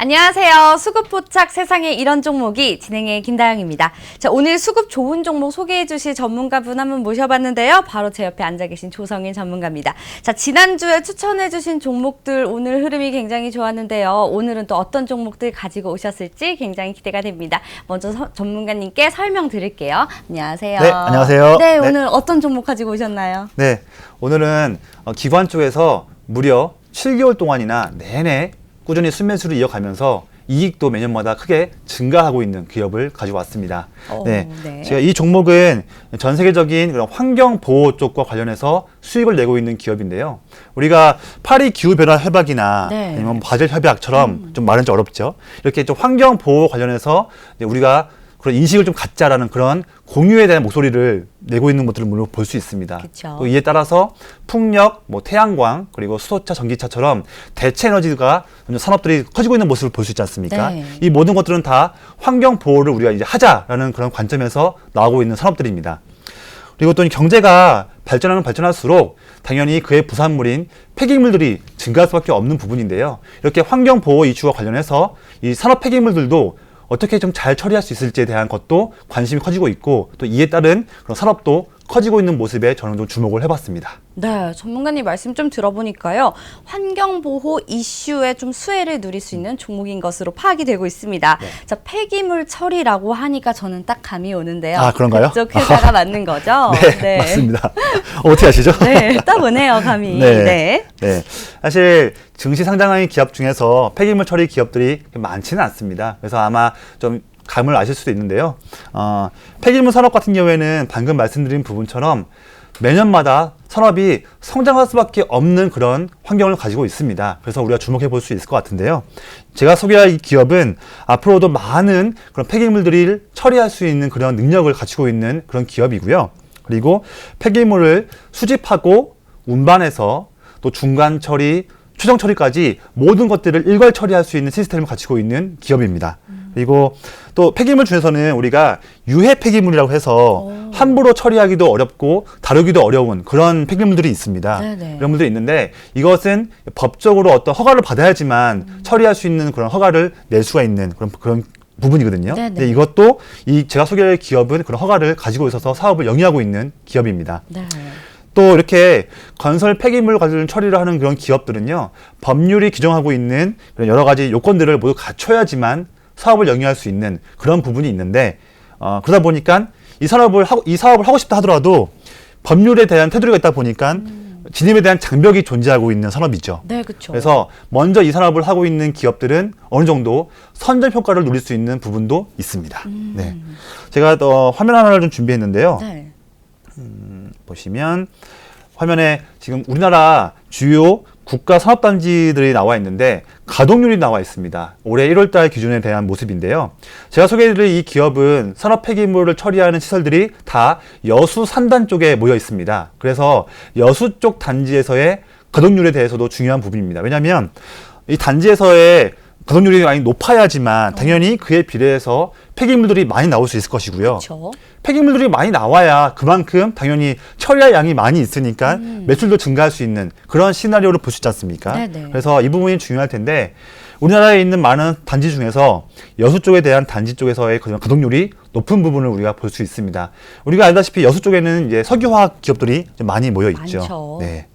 안녕하세요. 수급포착 세상에 이런 종목이 진행의 김다영입니다. 자, 오늘 수급 좋은 종목 소개해 주실 전문가분 한 분 모셔봤는데요. 바로 제 옆에 앉아 계신 조성인 전문가입니다. 자, 지난주에 추천해 주신 종목들 오늘 흐름이 굉장히 좋았는데요. 오늘은 또 어떤 종목들 가지고 오셨을지 굉장히 기대가 됩니다. 먼저 전문가님께 설명 드릴게요. 안녕하세요. 네, 안녕하세요. 네, 오늘 어떤 종목 가지고 오셨나요? 네, 오늘은 기관 쪽에서 무려 7개월 동안이나 내내 꾸준히 순매수를 이어가면서 이익도 매년마다 크게 증가하고 있는 기업을 가지고 왔습니다. 네. 제가 이 종목은 전 세계적인 그런 환경 보호 쪽과 관련해서 수익을 내고 있는 기업인데요. 우리가 파리 기후 변화 협약이나 아니면 바젤 협약처럼 좀 말은 좀 어렵죠. 이렇게 좀 환경 보호 관련해서 우리가 그런 인식을 좀 갖자라는 그런 공유에 대한 목소리를 내고 있는 것들을 물론 볼 수 있습니다. 그쵸. 또 이에 따라서 풍력, 태양광, 그리고 수소차, 전기차처럼 대체 에너지가 산업들이 커지고 있는 모습을 볼 수 있지 않습니까? 네. 이 모든 것들은 다 환경 보호를 우리가 이제 하자라는 그런 관점에서 나오고 있는 산업들입니다. 그리고 또 경제가 발전할수록 당연히 그의 부산물인 폐기물들이 증가할 수밖에 없는 부분인데요. 이렇게 환경 보호 이슈와 관련해서 이 산업 폐기물들도 어떻게 좀 잘 처리할 수 있을지에 대한 것도 관심이 커지고 있고, 또 이에 따른 그런 산업도 커지고 있는 모습에 저는 좀 주목을 해봤습니다. 네, 전문가님 말씀 좀 들어보니까요. 환경보호 이슈에 좀 수혜를 누릴 수 있는 종목인 것으로 파악이 되고 있습니다. 네. 자, 폐기물 처리라고 하니까 저는 딱 감이 오는데요. 아, 그런가요? 그쪽 회사가 맞는 거죠? 네, 맞습니다. 어떻게 아시죠? 네, 딱 오네요, 감이. 네. 사실 증시 상장한 기업 중에서 폐기물 처리 기업들이 많지는 않습니다. 그래서 아마 좀 감을 아실 수도 있는데요. 폐기물 산업 같은 경우에는 방금 말씀드린 부분처럼 매년마다 산업이 성장할 수밖에 없는 그런 환경을 가지고 있습니다. 그래서 우리가 주목해 볼 수 있을 것 같은데요. 제가 소개할 이 기업은 앞으로도 많은 그런 폐기물들을 처리할 수 있는 그런 능력을 갖추고 있는 그런 기업이고요. 그리고 폐기물을 수집하고 운반해서 또 중간 처리, 최종 처리까지 모든 것들을 일괄 처리할 수 있는 시스템을 갖추고 있는 기업입니다. 그리고 또 폐기물 중에서는 우리가 유해 폐기물이라고 해서 함부로 처리하기도 어렵고 다루기도 어려운 그런 폐기물들이 있습니다. 네네. 이런 분들이 있는데 이것은 법적으로 어떤 허가를 받아야지만 처리할 수 있는 그런 허가를 낼 수가 있는 그런 부분이거든요. 근데 이것도 제가 소개할 기업은 그런 허가를 가지고 있어서 사업을 영위하고 있는 기업입니다. 네. 또 이렇게 건설 폐기물 가지고 처리를 하는 그런 기업들은요, 법률이 규정하고 있는 여러 가지 요건들을 모두 갖춰야지만 사업을 영위할 수 있는 그런 부분이 있는데, 그러다 보니까 이 사업을 하고 싶다 하더라도 법률에 대한 테두리가 있다 보니까 진입에 대한 장벽이 존재하고 있는 산업이죠. 네, 그렇죠. 그래서 먼저 이 산업을 하고 있는 기업들은 어느 정도 선점 효과를 누릴 수 있는 부분도 있습니다. 네, 제가 화면 하나를 좀 준비했는데요. 네. 보시면 화면에 지금 우리나라 주요 국가 산업단지들이 나와 있는데 가동률이 나와 있습니다. 올해 1월달 기준에 대한 모습인데요. 제가 소개해드릴 이 기업은 산업 폐기물을 처리하는 시설들이 다 여수 산단 쪽에 모여 있습니다. 그래서 여수 쪽 단지에서의 가동률에 대해서도 중요한 부분입니다. 왜냐하면 이 단지에서의 가동률이 많이 높아야지만 당연히 그에 비례해서 폐기물들이 많이 나올 수 있을 것이고요. 그렇죠. 폐기물들이 많이 나와야 그만큼 당연히 처리할 양이 많이 있으니까 매출도 증가할 수 있는 그런 시나리오를 볼 수 있지 않습니까? 네네. 그래서 이 부분이 중요할 텐데 우리나라에 있는 많은 단지 중에서 여수 쪽에 대한 단지 쪽에서의 그런 가동률이 높은 부분을 우리가 볼 수 있습니다. 우리가 알다시피 여수 쪽에는 이제 석유화학 기업들이 좀 많이 모여 있죠. 많죠. 네.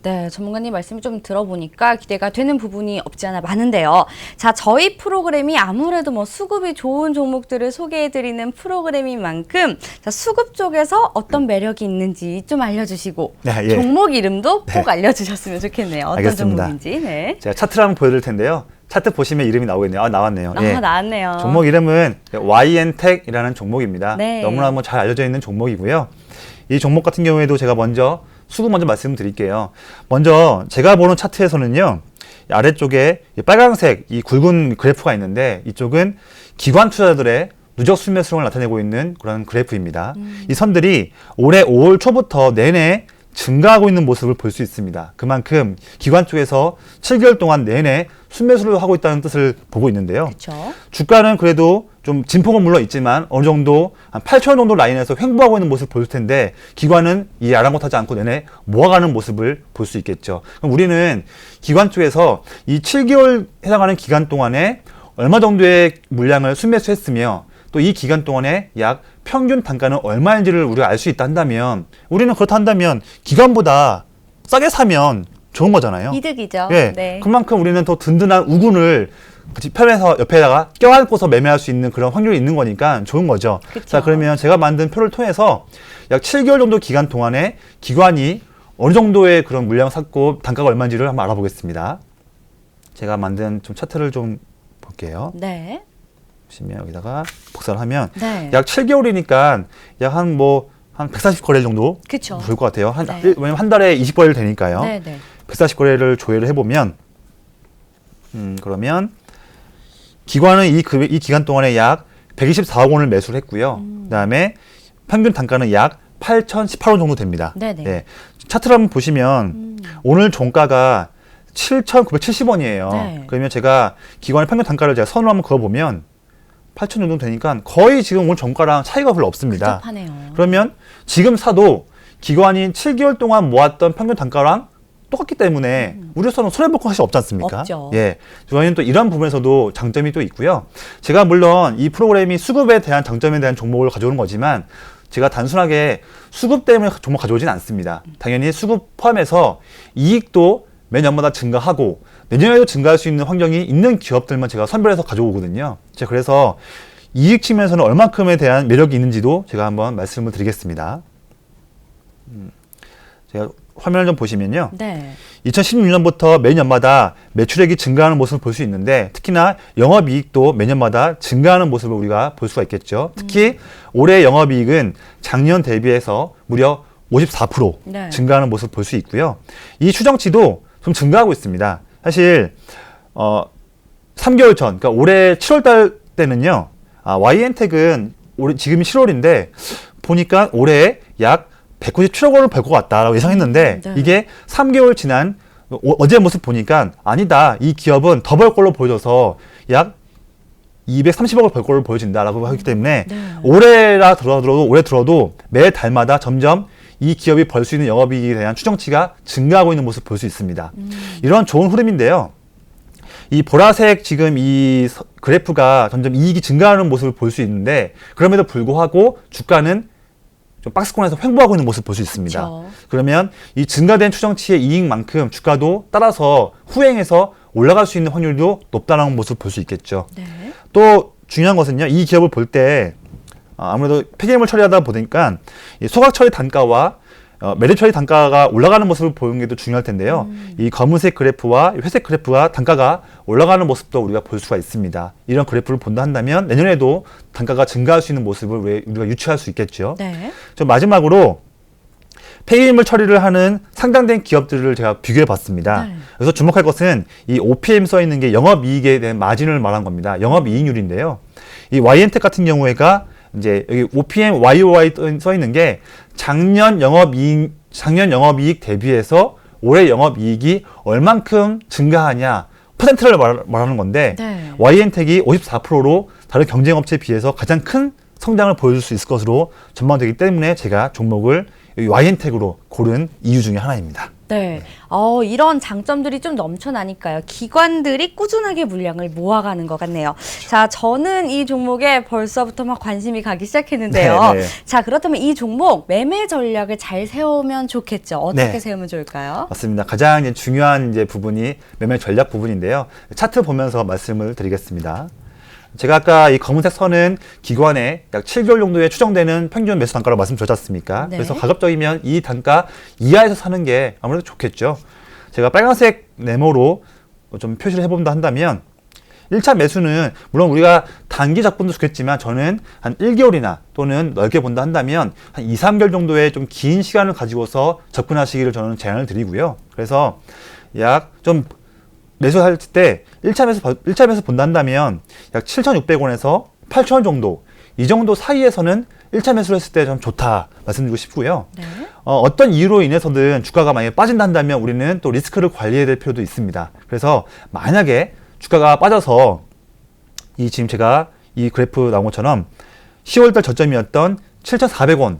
네, 전문가님 말씀 좀 들어보니까 기대가 되는 부분이 없지 않아 많은데요. 자, 저희 프로그램이 아무래도 수급이 좋은 종목들을 소개해드리는 프로그램인 만큼 자, 수급 쪽에서 어떤 매력이 있는지 좀 알려주시고 종목 이름도 꼭 알려주셨으면 좋겠네요. 어떤 알겠습니다. 종목인지. 네. 제가 차트를 한번 보여드릴 텐데요. 차트 보시면 이름이 나오겠네요. 나왔네요. 나왔네요. 종목 이름은 YN텍이라는 종목입니다. 네. 너무나 잘 알려져 있는 종목이고요. 이 종목 같은 경우에도 제가 수급 먼저 말씀드릴게요. 먼저 제가 보는 차트에서는요, 아래쪽에 빨간색 이 굵은 그래프가 있는데 이쪽은 기관 투자자들의 누적 순매수를 나타내고 있는 그런 그래프입니다. 이 선들이 올해 5월 초부터 내내 증가하고 있는 모습을 볼 수 있습니다. 그만큼 기관 쪽에서 7개월 동안 내내 순매수를 하고 있다는 뜻을 보고 있는데요. 그렇죠. 주가는 그래도 좀 진폭은 물론 있지만 어느 정도 한 8,000원 정도 라인에서 횡보하고 있는 모습을 볼 텐데 기관은 이 아랑곳하지 않고 내내 모아가는 모습을 볼 수 있겠죠. 그럼 우리는 기관 쪽에서 이 7개월 해당하는 기간 동안에 얼마 정도의 물량을 순매수했으며 또 이 기간 동안에 약 평균 단가는 얼마인지를 우리가 알 수 있다 한다면 우리는 그렇다 한다면 기관보다 싸게 사면 좋은 거잖아요. 이득이죠. 예, 네. 그만큼 우리는 더 든든한 우군을 같이 편에서 옆에다가 껴안고서 매매할 수 있는 그런 확률이 있는 거니까 좋은 거죠. 그쵸. 자, 그러면 제가 만든 표를 통해서 약 7개월 정도 기간 동안에 기관이 어느 정도의 그런 물량을 샀고 단가가 얼마인지를 한번 알아보겠습니다. 제가 만든 좀 차트를 좀 볼게요. 네. 보시면 여기다가 복사를 하면 네. 약 7개월이니까 약 한 140거래 정도 그쵸. 볼 것 같아요. 네. 왜냐면 한 달에 20거래를 되니까요. 네, 네. 140거래를 조회를 해보면 그러면 기관은 이 기간 동안에 약 124억 원을 매수를 했고요. 그다음에 평균 단가는 약 8,018원 정도 됩니다. 네네. 예. 차트를 한번 보시면 오늘 종가가 7,970원이에요. 네. 그러면 제가 기관의 평균 단가를 제가 선으로 한번 그어보면 8,000 정도 되니까 거의 지금 오늘 종가랑 차이가 별로 없습니다. 근접하네요. 그러면 지금 사도 기관이 7개월 동안 모았던 평균 단가랑 똑같기 때문에 우리로서는 손해볼 것이 없지 않습니까? 없죠. 예. 저희는 또 이런 부분에서도 장점이 또 있고요. 제가 물론 이 프로그램이 수급에 대한 장점에 대한 종목을 가져오는 거지만 제가 단순하게 수급 때문에 종목 가져오진 않습니다. 당연히 수급 포함해서 이익도 매년마다 증가하고 내년에도 증가할 수 있는 환경이 있는 기업들만 제가 선별해서 가져오거든요. 제가 그래서 이익 측면에서는 얼만큼에 대한 매력이 있는지도 제가 한번 말씀을 드리겠습니다. 제가 화면을 좀 보시면요. 네. 2016년부터 매년마다 매출액이 증가하는 모습을 볼 수 있는데 특히나 영업이익도 매년마다 증가하는 모습을 우리가 볼 수가 있겠죠. 특히 올해 영업이익은 작년 대비해서 무려 54% 네. 증가하는 모습을 볼 수 있고요. 이 추정치도 좀 증가하고 있습니다. 사실 3개월 전, 그러니까 올해 7월 달 때는요. YN텍은 올해 지금이 7월인데 보니까 올해 약 197억 원을 벌 것 같다라고 예상했는데 네. 이게 3개월 지난 어제 모습 보니까 아니다. 이 기업은 더 벌 걸로 보여져서 약 230억을 벌 걸로 보여진다라고 하기 때문에 네. 올해 들어도 매 달마다 점점 이 기업이 벌 수 있는 영업이익에 대한 추정치가 증가하고 있는 모습을 볼 수 있습니다. 이런 좋은 흐름인데요. 이 보라색 지금 이 그래프가 점점 이익이 증가하는 모습을 볼 수 있는데 그럼에도 불구하고 주가는 좀 박스권에서 횡보하고 있는 모습을 볼 수 있습니다. 그쵸. 그러면 이 증가된 추정치의 이익만큼 주가도 따라서 후행해서 올라갈 수 있는 확률도 높다는 모습을 볼 수 있겠죠. 네. 또 중요한 것은요. 이 기업을 볼 때 아무래도 폐기물 처리하다 보니까 이 소각 처리 단가와 매립 처리 단가가 올라가는 모습을 보는 게 더 중요할 텐데요. 이 검은색 그래프와 회색 그래프가 단가가 올라가는 모습도 우리가 볼 수가 있습니다. 이런 그래프를 본다 한다면 내년에도 단가가 증가할 수 있는 모습을 우리가 유추할 수 있겠죠. 네. 좀 마지막으로 폐기물 처리를 하는 상장된 기업들을 제가 비교해 봤습니다. 네. 그래서 주목할 것은 이 OPM 써 있는 게 영업이익에 대한 마진을 말한 겁니다. 영업이익률인데요. 이 YN텍 같은 경우에가 이제 여기 OPM YOY 써 있는 게 작년 영업이익 대비해서 올해 영업이익이 얼만큼 증가하냐 퍼센트를 말하는 건데 네. YN텍이 54%로 다른 경쟁업체에 비해서 가장 큰 성장을 보여줄 수 있을 것으로 전망되기 때문에 제가 종목을 YN텍으로 고른 이유 중에 하나입니다. 네. 이런 장점들이 좀 넘쳐나니까요. 기관들이 꾸준하게 물량을 모아가는 것 같네요. 자, 저는 이 종목에 벌써부터 막 관심이 가기 시작했는데요. 네, 네. 자, 그렇다면 이 종목 매매 전략을 잘 세우면 좋겠죠. 어떻게 네. 세우면 좋을까요? 맞습니다. 가장 이제 중요한 이제 부분이 매매 전략 부분인데요. 차트 보면서 말씀을 드리겠습니다. 제가 아까 이 검은색 선은 기관의 약 7개월 정도에 추정되는 평균 매수 단가로 말씀드렸지 않습니까? 네. 그래서 가급적이면 이 단가 이하에서 사는 게 아무래도 좋겠죠. 제가 빨간색 네모로 좀 표시를 해본다 한다면 1차 매수는 물론 우리가 단기 접근도 좋겠지만 저는 한 1개월이나 또는 넓게 본다 한다면 한 2, 3개월 정도의 좀 긴 시간을 가지고서 접근하시기를 저는 제안을 드리고요. 그래서 약 좀 매수할 때 1차 매수 본다 한다면 약 7,600원에서 8,000원 정도 이 정도 사이에서는 1차 매수를 했을 때 좀 좋다 말씀드리고 싶고요. 네. 어떤 이유로 인해서든 주가가 만약에 빠진다 한다면 우리는 또 리스크를 관리해야 될 필요도 있습니다. 그래서 만약에 주가가 빠져서 지금 제가 이 그래프 나온 것처럼 10월달 저점이었던 7,400원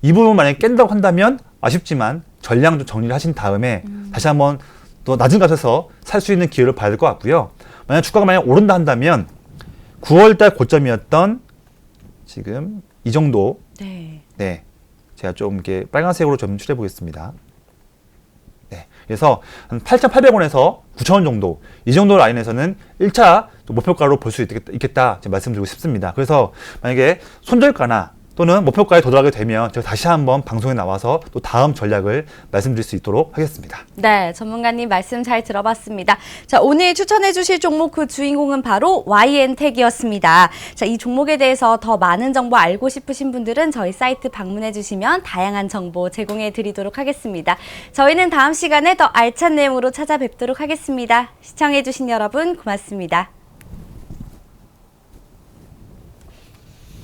이 부분 만약에 깬다고 한다면 아쉽지만 전량 좀 정리를 하신 다음에 다시 한번 또 낮은 값에서 살 수 있는 기회를 봐야 될 것 같고요. 만약 주가가 만약 오른다 한다면 9월달 고점이었던 지금 이 정도 네. 제가 좀 이렇게 빨간색으로 좀 칠해 보겠습니다. 네. 그래서 한 8,800원에서 9,000원 정도 이 정도 라인에서는 1차 목표가로 볼 수 있겠다 말씀드리고 싶습니다. 그래서 만약에 손절가나 또는 목표가에 도달하게 되면 제가 다시 한번 방송에 나와서 또 다음 전략을 말씀드릴 수 있도록 하겠습니다. 네, 전문가님 말씀 잘 들어봤습니다. 자, 오늘 추천해 주실 종목 그 주인공은 바로 YN텍이었습니다. 자, 이 종목에 대해서 더 많은 정보 알고 싶으신 분들은 저희 사이트 방문해 주시면 다양한 정보 제공해 드리도록 하겠습니다. 저희는 다음 시간에 더 알찬 내용으로 찾아뵙도록 하겠습니다. 시청해 주신 여러분 고맙습니다.